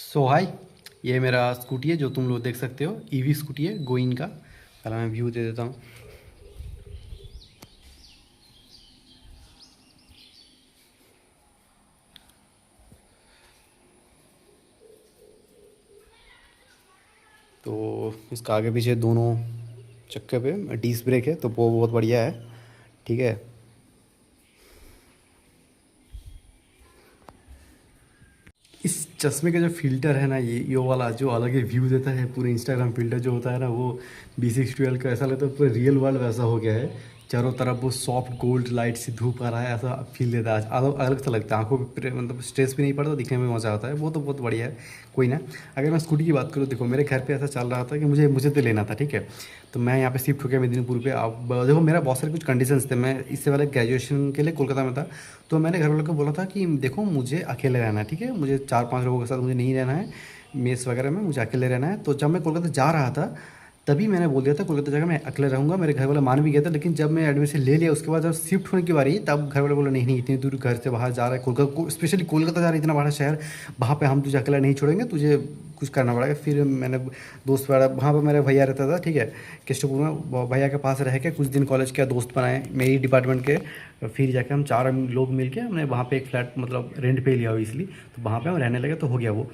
सो हाय। ये मेरा स्कूटी है जो तुम लोग देख सकते हो। ईवी स्कूटी है गोइन का। पहले मैं व्यू दे देता हूँ। तो इसका आगे पीछे दोनों चक्के पे डिस्क ब्रेक है, तो वो बहुत बढ़िया है। ठीक है। इस चश्मे का जो फ़िल्टर है ना, ये वाला जो अलग ही व्यू देता है, पूरे इंस्टाग्राम फ़िल्टर जो होता है ना, वो B612 का ऐसा लगता है पूरा रियल वर्ल्ड वैसा हो गया है। चारों तरफ वो सॉफ्ट गोल्ड लाइट से धूप आ रहा है, ऐसा फील देता है। अलग अलग सा लगता है, आंखों पे मतलब स्ट्रेस भी नहीं पड़ता, दिखने में मज़ा आता है। वो तो बहुत बढ़िया है। कोई ना। अगर मैं स्कूटी की बात करूँ, देखो मेरे घर पे ऐसा चल रहा था कि मुझे मुझे तो लेना था, ठीक है। तो मैं यहाँ पे शिफ्ट हो गया मेदिनीपुर पे। अब देखो मेरा बहुत सारे कुछ कंडीशंस थे। मैं इससे पहले ग्रेजुएशन के लिए कोलकाता में था। तो मैंने घर वालों को बोला था कि देखो मुझे अकेले रहना है, ठीक है, मुझे 4-5 लोगों के साथ मुझे नहीं रहना है मेस वगैरह में, मुझे अकेले रहना है। तो जब मैं कोलकाता जा रहा था तभी मैंने बोल दिया था कोलकाता जगह मैं अकेले रहूँगा। मेरे घर वाले मान भी गए थे, लेकिन जब मैं एडमिशन ले लिया उसके बाद जब शिफ्ट होने की बारी, तब घर वाले बोले नहीं नहीं, इतनी दूर घर से बाहर जा रहा है, कोलकाता स्पेशली कोलकाता जा रहा है, इतना बड़ा शहर, वहाँ पे हम तुझे अकेला नहीं छोड़ेंगे, तुझे कुछ करना पड़ेगा। फिर मैंने दोस्त वगैरह, वहाँ पर मेरा भैया रहता था, ठीक है, केष्टपुर में। भैया के पास रह के कुछ दिन कॉलेज के दोस्त बनाए मेरी डिपार्टमेंट के। फिर जाके हम 4 लोग मिल के हमने वहाँ पे एक फ्लैट मतलब रेंट पे लिया इसलिए, तो वहाँ पे हम रहने लगे, तो हो गया वो।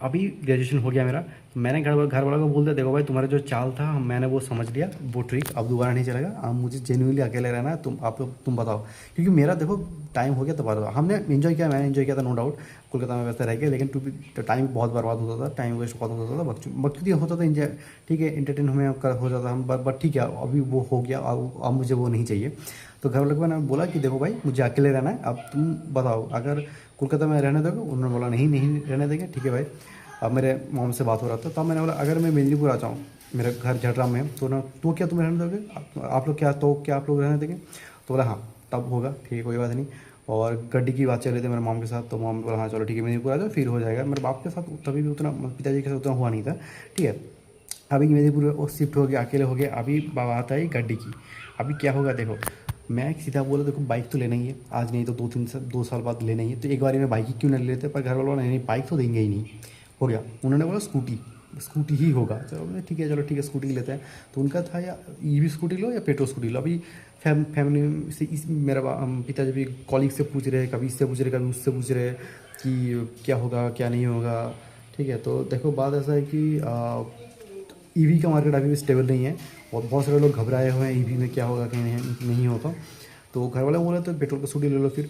अभी ग्रेजुएशन हो गया मेरा, तो मैंने घर वालों को बोल दिया देखो भाई, तुम्हारा जो चाल था मैंने वो समझ लिया, वो ट्रिक अब दोबारा नहीं चलेगा। अब मुझे जेन्युइनली अकेले रहना है, तुम आप लोग तुम बताओ। क्योंकि मेरा देखो टाइम हो गया, तो बताओ, हमने इन्जॉय किया, मैंने इन्जॉय किया था नो डाउट, कोलकाता में वैसे रह के। लेकिन तो टाइम बहुत बर्बाद होता था, टाइम वेस्ट बहुत होता था, बकचोदी होता था, इंजॉय ठीक है, इंटरटेन हमें हो जाता हम, बट ठीक है अभी वो हो गया, अब मुझे वो नहीं चाहिए। तो घर वालों को मैंने बोला कि देखो भाई मुझे अकेले रहना है, अब तुम बताओ अगर कोलकाता में रहने दोगे। उन्होंने बोला नहीं नहीं रहने देंगे, ठीक है भाई। अब मेरे मॉम से बात हो रहा था, तब मैंने बोला अगर मैं मेदिनीपुर आ जाऊँ, मेरा घर झटरा में है, तो ना तो क्या तुम रहने दोगे, आप लोग क्या, तो क्या आप लोग रहने देंगे। तो बोला हाँ, तब होगा, ठीक है कोई बात नहीं। और गड्डी की बात चल रही थी मेरे मॉम के साथ, तो मॉम बोला हाँ चलो ठीक है मेदिनीपुर आ जाओ, फिर हो जाएगा। मेरे बाप के साथ तभी भी उतना, पिताजी के साथ उतना हुआ नहीं था, ठीक है। अभी मेदिनीपुर वो शिफ्ट हो गया, अकेले हो गया। अभी बात आई गड्डी की। अभी क्या होगा देखो, मैं सीधा बोला देखो बाइक तो लेना ही है, आज नहीं तो 2 साल बाद लेना ही है, तो एक बार में बाइक ही क्यों नहीं लेते। पर घर वालों ने नहीं, बाइक तो देंगे ही नहीं। हो गया, उन्होंने बोला स्कूटी, स्कूटी ही होगा। चलो मैंने ठीक है, चलो ठीक है स्कूटी लेते हैं। तो उनका था या ईवी स्कूटी लो या पेट्रोल स्कूटी लो। अभी फैमिली से मेरा पिताजी भी कॉलीग से पूछ रहे, कभी इससे पूछ रहे कभी उससे पूछ रहे कि क्या होगा क्या नहीं होगा, ठीक है। तो देखो बात ऐसा है कि ईवी का मार्केट अभी भी स्टेबल नहीं है, और बहुत सारे लोग घबराए हुए हैं ईवी में क्या होगा क्या नहीं होगा। तो घर वाले बोले तो पेट्रोल का स्कूटी ले लो। फिर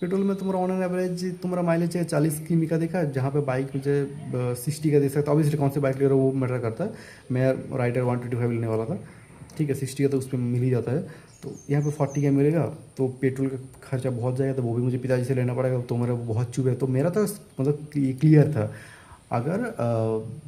पेट्रोल में तुम्हारा ऑन एन एवरेज तुम्हारा माइलेज है 40 किमी का देखा है, जहाँ पे बाइक मुझे 60 का दे सकता है। ऑब्वियसली कौन सी बाइक ले रहा हो वो मैटर करता है। मैं राइडर 125 लेने वाला था, ठीक है, 60 का तो उस पर मिल ही जाता है। तो यहाँ पे 40 का मिलेगा, तो पेट्रोल का खर्चा बहुत जाएगा, तो वो भी मुझे पिताजी से लेना पड़ेगा, तो मेरा बहुत चुभ है। तो मेरा तो मतलब क्लियर था, अगर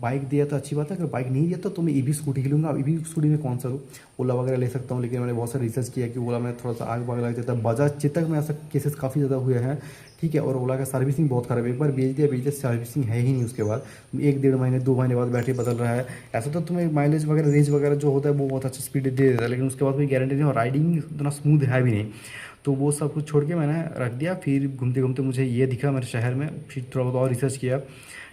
बाइक दिया तो अच्छी बात है, अगर बाइक नहीं दिया तो मैं ईवी स्कूटी ही लूँगा। अब ईवी स्कूटी में कौन सा लूँ, ओला वगैरह ले सकता हूँ, लेकिन मैंने बहुत सारा रिसर्च किया कि ओला में थोड़ा सा आग वाग लग जाता है। बजाज चेतक में ऐसा केसेस काफ़ी ज़्यादा हुए हैं, ठीक है। और ओला का सर्विसिंग बहुत खराब है, एक बार बेच दिया सर्विसिंग है ही नहीं उसके बाद, 1-1.5 महीने 2 महीने बाद बैटरी बदल रहा है। ऐसा तो तुम्हें माइलेज वगैरह रेंज वगैरह जो होता है वो बहुत अच्छा स्पीड दे देता है, लेकिन उसके बाद कोई गारंटी नहीं, और राइडिंग उतना स्मूथ है भी नहीं। तो वो सब कुछ छोड़ के मैंने रख दिया। फिर घूमते घूमते मुझे ये दिखा मेरे शहर में, फिर थोड़ा बहुत और रिसर्च किया,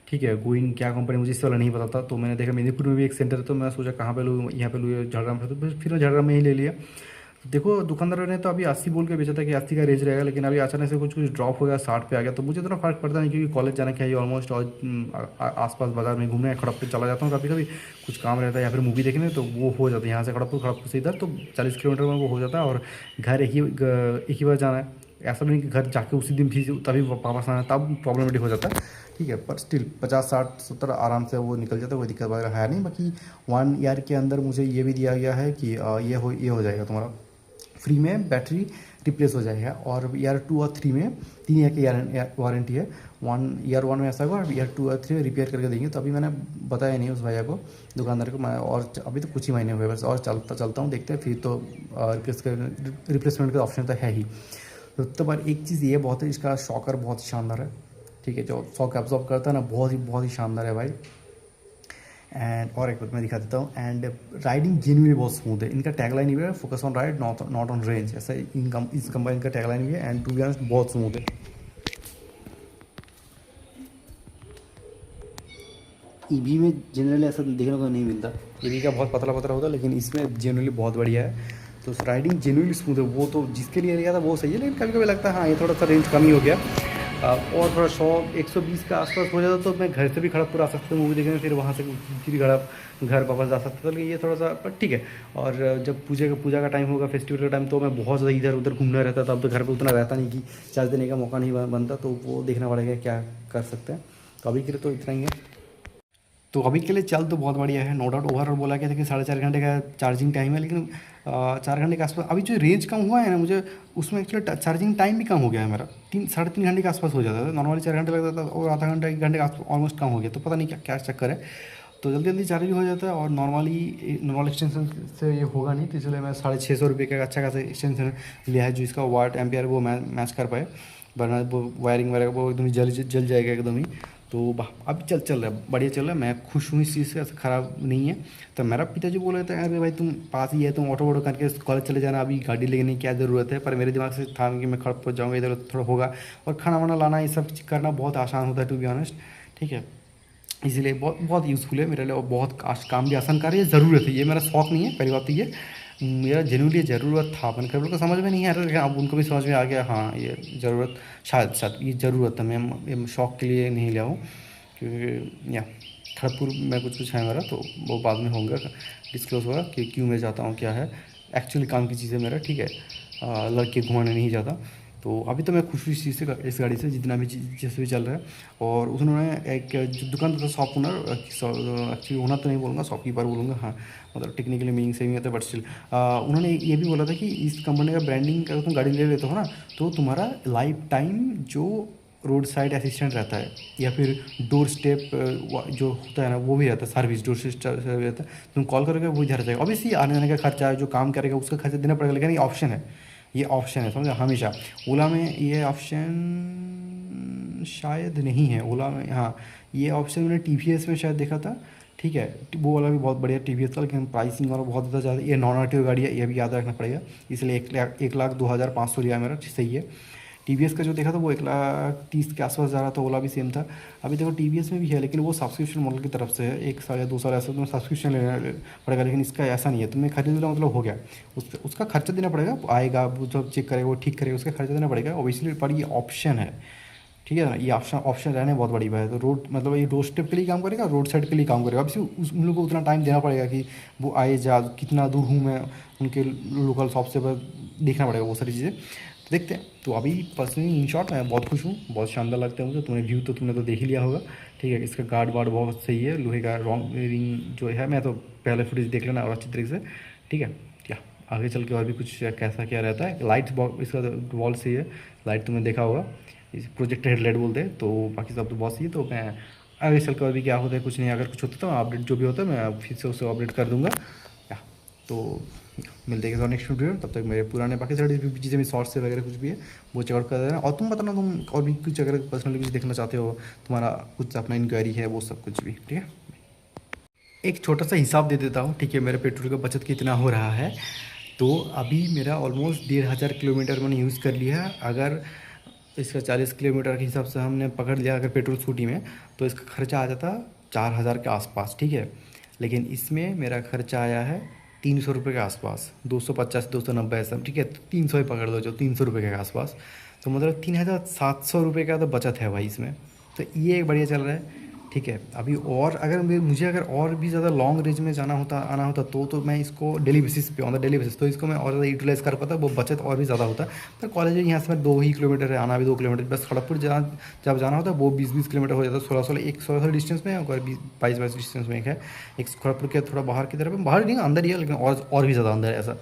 ठीक है। गोइन क्या कंपनी, मुझे इससे वाला नहीं पता था। तो मैंने देखा मेदिनीपुर में भी एक सेंटर है, तो मैं सोचा कहाँ पे लूँ, यहाँ पे लूँ झड़ग्राम पे, तो फिर झड़ग्राम में ही ले लिया। तो देखो दुकानदार ने तो अभी 80 बोल के बेचा था कि 80 का रेंज रहेगा, लेकिन अभी अचानक से कुछ कुछ ड्रॉप हो गया, 60 पे आ गया। तो मुझे इतना फर्क पड़ता नहीं, क्योंकि कॉलेज जाना क्या है ऑलमोस्ट, और आसपास बाजार में घूमने खड़गपुर चला जाता हूँ कभी कभी, कुछ काम रहता है या फिर मूवी देखने, तो वो हो जाता है यहाँ से खड़गपुर, खड़गपुर से इधर तो 40 किलोमीटर में वो हो जाता है। और घर एक ही बार जाना है, ऐसा भी नहीं कि घर जाके उसी दिन भी तभी वापस आना है, तब प्रॉब्लमेटिक हो जाता है, ठीक है। पर स्टिल 50-60-70 आराम से वो निकल जाता है, कोई दिक्कत वगैरह है नहीं। बाकी 1 ईयर के अंदर मुझे ये भी दिया गया है कि ये हो जाएगा तुम्हारा फ्री में बैटरी रिप्लेस हो जाएगा। और ईयर 2 और 3 में 3 ईयर की वारंटी है। ईयर 1 में ऐसा होगा, और ईयर 2 और 3 में रिपेयर करके देंगे। तो अभी मैंने बताया नहीं उस भैया को, दुकानदार को मैं, और अभी तो कुछ ही महीने हुए बस, और चलता हूँ, देखते हैं फिर तो रिप्लेसमेंट का ऑप्शन तो है ही। तो पर एक चीज़ ये बहुत है, इसका शॉकर बहुत ही शानदार है, ठीक है, जो शॉक एब्जॉर्ब करता है ना, बहुत ही शानदार है भाई। एंड और एक बात मैं दिखा देता हूँ। एंड राइडिंग जेन्युइनली बहुत स्मूथ है, इनका टैगलाइन भी है focus on ride not on range, ऐसा इस कंबाइन का टैगलाइन भी है। एंड टू बी ऑनेस्ट बहुत स्मूथ है। ईवी में जनरली ऐसा देखने को नहीं मिलता, ईवी का बहुत पतला पतला होता है, लेकिन इसमें जनरली बहुत बढ़िया है। तो राइडिंग जेन्युइनली स्मूथ है, वो तो जिसके लिए लिया था वो सही है। लेकिन कभी कभी लगता है हाँ ये थोड़ा सा रेंज कम ही हो गया, और थोड़ा 100-120 के आसपास हो जाता तो मैं घर से भी खड़गपुर आ सकता हूँ मूवी देखने, फिर वहाँ से फिर घर वापस जा सकता था। लेकिन ये थोड़ा सा पर ठीक है। और जब पूजा का टाइम होगा, फेस्टिवल का टाइम, तो मैं बहुत ज़्यादा इधर उधर घूमना रहता था। अब तो घर पर उतना रहता नहीं कि चार्ज देने का मौका नहीं बनता, तो वो देखना पड़ेगा क्या कर सकते हैं। तो अभी के लिए तो इतना ही है। तो अभी के लिए चल तो बहुत बढ़िया है, नो डाउट। ओवरऑल बोला गया था कि 4.5 घंटे का चार्जिंग टाइम है, लेकिन 4 घंटे के आसपास अभी जो रेंज कम हुआ है ना मुझे, उसमें एक्चुअली चार्जिंग टाइम भी कम हो गया है मेरा। 3-3.5 घंटे के आसपास हो जाता था, नॉर्मली 4 घंटे लगता था और आधा घंटा 1 घंटे का ऑलमोस्ट कम हो गया। तो पता नहीं क्या क्या चक्कर है, तो जल्दी जल्दी चार्ज भी हो जाता है। और नॉर्मल एक्सटेंशन से ये होगा नहीं, तो इसलिए मैं 650 रुपये का अच्छा खासा एक्सटेंशन लिया है, जो इसका वाट एम्पियर वो मैच कर पाए, वरना वो वायरिंग वगैरह वो एकदम जल जाएगा एकदम ही। तो अब चल रहा है, बढ़िया चल रहा है। मैं खुश हूँ इस चीज़ से, ऐसा ख़राब नहीं है। तो मेरा पिताजी बोल रहे थे अरे भाई तुम पास ही है, तुम ऑटो वोटो करके कॉलेज चले जाना, अभी गाड़ी लेने की क्या ज़रूरत है। पर मेरे दिमाग से था कि मैं खड़गपुर जाऊँगा, इधर थोड़ा होगा, और खाना वाना लाना ये सब करना बहुत आसान होता है टू बी ऑनेस्ट, ठीक है। इसीलिए बहुत बहुत यूज़फुल है मेरे लिए, और बहुत काम भी आसान कर रही है, ज़रूरत है। ये मेरा शौक नहीं है, पहली बात तो ये मेरा जेन्युइनली ज़रूरत था। अपन कई लोग को समझ में नहीं आ रहा, लेकिन अब उनको भी समझ में आ गया हाँ ये ज़रूरत, शायद ये ज़रूरत है। मैं शौक के लिए नहीं लिया हूँ, क्योंकि या खड़गपुर में कुछ है मेरा, तो वो बाद में होगा डिस्क्लोज होगा कि क्यों मैं जाता हूँ, क्या है एक्चुअली काम की चीज़ है मेरा, ठीक है। लड़के घुमाने नहीं जाता। तो अभी तो मैं खुश हूँ इस चीज़ से, इस गाड़ी से, जितना भी जैसे भी चल रहा है। और उन्होंने एक जो दुकान था, शॉप ओनर, एक्चुअली ओनर तो नहीं बोलूँगा, शॉपकीपर बोलूँगा, हाँ मतलब टेक्निकली मीनिंग सेम ही होता है, बट स्टिल उन्होंने ये भी बोला था कि इस कंपनी का ब्रांडिंग अगर तुम गाड़ी ले लेते हो ना, तो तुम्हारा लाइफ टाइम जो रोड साइड असिस्टेंट रहता है, या फिर डोर स्टेप जो होता है ना वो भी रहता है, सर्विस डोर स्टेप रहता है, तुम कॉल करोगे वो इधर जाएगा। ऑब्वियसली आने जाने का खर्चा है, जो काम करेगा उसका खर्चा देना पड़ेगा, लेकिन ये ऑप्शन है, ये ऑप्शन है समझा। हमेशा ओला में ये ऑप्शन शायद नहीं है, ओला में हाँ ये ऑप्शन मैंने TVS में शायद देखा था, ठीक है। वो वाला भी बहुत बढ़िया TVS का, लेकिन प्राइसिंग और बहुत ज़्यादा। ये नॉन ऑटो गाड़ी है, ये भी याद रखना पड़ेगा, इसलिए 1,02,500 लिया मेरा, सही है। TVS का जो देखा था वो 1,30,000 के आसपास जा रहा था, ओला भी सेम था। अभी देखो TVS में भी है, लेकिन वो सब्सक्रिप्शन मॉडल की तरफ से है, 1 साल या 2 साल ऐसा तुम्हें सब्सक्रिप्शन लेना पड़ेगा। लेकिन इसका ऐसा नहीं है, तुम्हें खरीद लो मतलब हो गया, उसका खर्चा देना पड़ेगा, आएगा वो जब चेक करेगा वो ठीक करेगा, उसका खर्चा देना पड़ेगा ओबियसली। पर ये ऑप्शन है, ठीक है ना, ये ऑप्शन रहने बहुत बड़ी बात है। तो रोड मतलब ये रोड स्टेप के लिए काम करेगा, रोड साइड के लिए काम करेगा। अब उन लोगों को उतना टाइम देना पड़ेगा कि वो आए जा, कितना दूर हूँ मैं उनके लोकल शॉप से, देखना पड़ेगा वो सारी चीज़ें। तो देखते हैं। तो अभी पर्सनली इन शॉर्ट मैं बहुत खुश हूँ, बहुत शानदार लगता है मुझे। तुम्हें व्यू तो तुमने तो देख ही लिया होगा, ठीक है। इसका गार्ड वार्ड बहुत सही है, लोहे का रॉन्ग रिंग जो है, मैं तो पहले फुटेज देख लेना और अच्छी तरीके से, ठीक है। क्या आगे चल के और भी कुछ कैसा क्या रहता है। लाइट इसका वॉल सही है, लाइट तुमने देखा होगा, इस प्रोजेक्टर हेडलाइट बोलते हैं। तो बाकी सब तो बहुत सही है। तो मैं आगे चल कर भी क्या होता है कुछ नहीं, अगर कुछ होता तो अपडेट जो भी होता है मैं फिर से उसे अपडेट कर दूँगा। या तो मिलते हैं नेक्स्ट वीडियो। तब तक मेरे पुराने बाकी सारी चीज़ें भी शॉर्ट्स से वगैरह कुछ भी है वो चेकआउट कर देना। और तुम बताना तुम और भी कुछ अगर पर्सनली कुछ देखना चाहते हो, तुम्हारा कुछ अपना इंक्वायरी है, वो सब कुछ भी, ठीक है। एक छोटा सा हिसाब दे देता हूँ, ठीक है, मेरे पेट्रोल का बचत कितना हो रहा है। तो अभी मेरा ऑलमोस्ट 1,500 किलोमीटर मैंने यूज़ कर लिया है। अगर इसका 40 किलोमीटर के हिसाब से हमने पकड़ लिया अगर पेट्रोल स्कूटी में, तो इसका खर्चा आ जाता 4,000 के आसपास, ठीक है। लेकिन इसमें मेरा खर्चा आया है 300 रुपये के आसपास, 250-290 ऐसा, ठीक है। तो 300 ही पकड़ लो, जो 300 रुपये के आसपास। तो मतलब 3,700 रुपये का तो बचत है भाई इसमें। तो ये बढ़िया चल रहा है, ठीक है। अभी और अगर मुझे अगर और भी ज़्यादा लॉन्ग रेंज में जाना होता आना होता तो मैं इसको डेली बेसिस पे, ऑन द डेली बेसिस, तो इसको मैं और ज़्यादा यूटिलाइज़ कर पाता, वो बचत और भी ज़्यादा होता। पर कॉलेज यहाँ से 2 ही किलोमीटर है, आना भी 2 किलोमीटर, बस खड़गपुर जब जाना होता है वो 20-20 किलोमीटर हो जाता है, 16 डिस्टेंस में, और 22 डिस्टेंस में एक है, एक खड़गपुर के थोड़ा बाहर की तरफ, बाहर नहीं अंदर ही है, लेकिन और भी ज़्यादा अंदर है ऐसा।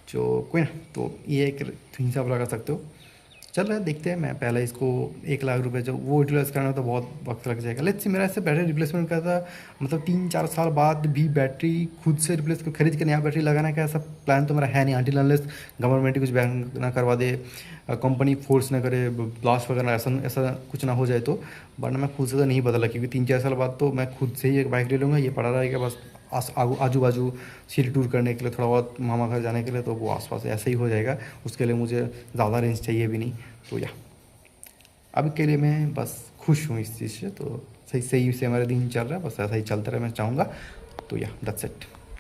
जो कोई ना, तो ये एक हिसाब लगा सकते हो। चल रहा है, देखते हैं। मैं पहले इसको 1 लाख रुपए जो वो यूटिलाइज़ करना तो बहुत वक्त लग जाएगा। लेट्स सी, मेरा इससे बैटरी रिप्लेसमेंट का था, मतलब 3-4 साल बाद भी बैटरी खुद से रिप्लेस खरीद के नया बैटरी लगाना का ऐसा प्लान तो मेरा है नहीं, अनटिल अनलेस गवर्नमेंट ही कुछ बैन ना करवा दे, कंपनी फोर्स ना करे, ब्लास्ट वगैरह ऐसा ऐसा कुछ ना हो जाए तो। वरना मैं खुद से तो नहीं बदला, क्योंकि 3-4 साल बाद तो मैं खुद से ही एक बाइक ले लूँगा, ये पड़ा रहेगा बस आजू बाजू सिटी टूर करने के लिए, थोड़ा बहुत मामा घर जाने के लिए, तो वो आसपास ऐसे ही हो जाएगा। उसके लिए मुझे ज़्यादा रेंज चाहिए भी नहीं। तो या अभी के लिए मैं बस खुश हूँ इस चीज़ से, तो सही सही से हमारा दिन चल रहा है, बस ऐसा ही चलता रहे मैं चाहूँगा। तो या दैट्स इट।